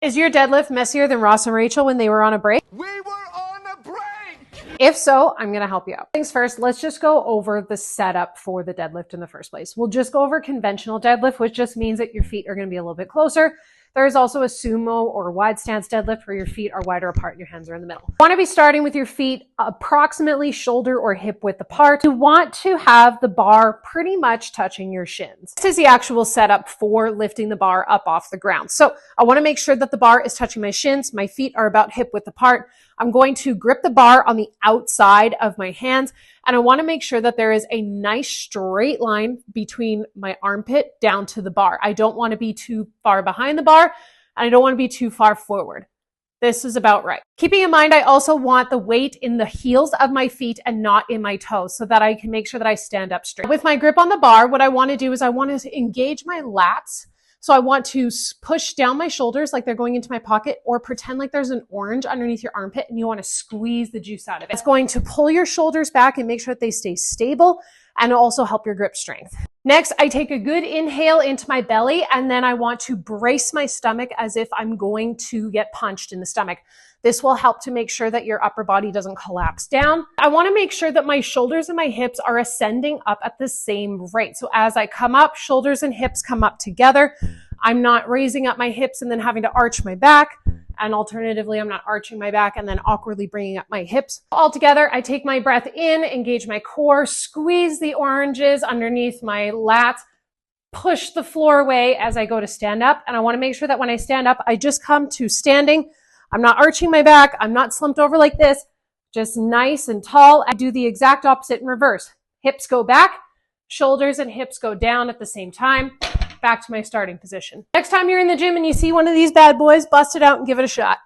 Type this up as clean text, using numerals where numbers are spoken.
Is your deadlift messier than Ross and Rachel when they were on a break? We were on a break! If so, I'm going to help you out. Things first, let's just go over the setup for the deadlift in the first place. We'll just go over conventional deadlift, which just means that your feet are going to be a little bit closer. There is also a sumo or wide stance deadlift where your feet are wider apart and your hands are in the middle. You want to be starting with your feet approximately shoulder or hip width apart. You want to have the bar pretty much touching your shins. This is the actual setup for lifting the bar up off the ground. So I want to make sure that the bar is touching my shins. My feet are about hip width apart. I'm going to grip the bar on the outside of my hands, and I want to make sure that there is a nice straight line between my armpit down to the bar. I don't want to be too far behind the bar, and I don't want to be too far forward. This is about right. Keeping in mind, I also want the weight in the heels of my feet and not in my toes so that I can make sure that I stand up straight. With my grip on the bar, what I want to do is I want to engage my lats. So I want to push down my shoulders like they're going into my pocket, or pretend like there's an orange underneath your armpit and you want to squeeze the juice out of it. It's going to pull your shoulders back and make sure that they stay stable and also help your grip strength. Next, I take a good inhale into my belly, and then I want to brace my stomach as if I'm going to get punched in the stomach. This will help to make sure that your upper body doesn't collapse down. I want to make sure that my shoulders and my hips are ascending up at the same rate. So as I come up, shoulders and hips come up together. I'm not raising up my hips and then having to arch my back. And alternatively, I'm not arching my back and then awkwardly bringing up my hips. All together, I take my breath in, engage my core, squeeze the oranges underneath my lats, push the floor away as I go to stand up. And I want to make sure that when I stand up, I just come to standing. I'm not arching my back. I'm not slumped over like this, just nice and tall. I do the exact opposite in reverse. Hips go back, shoulders and hips go down at the same time. Back to my starting position. Next time you're in the gym and you see one of these bad boys, bust it out and give it a shot.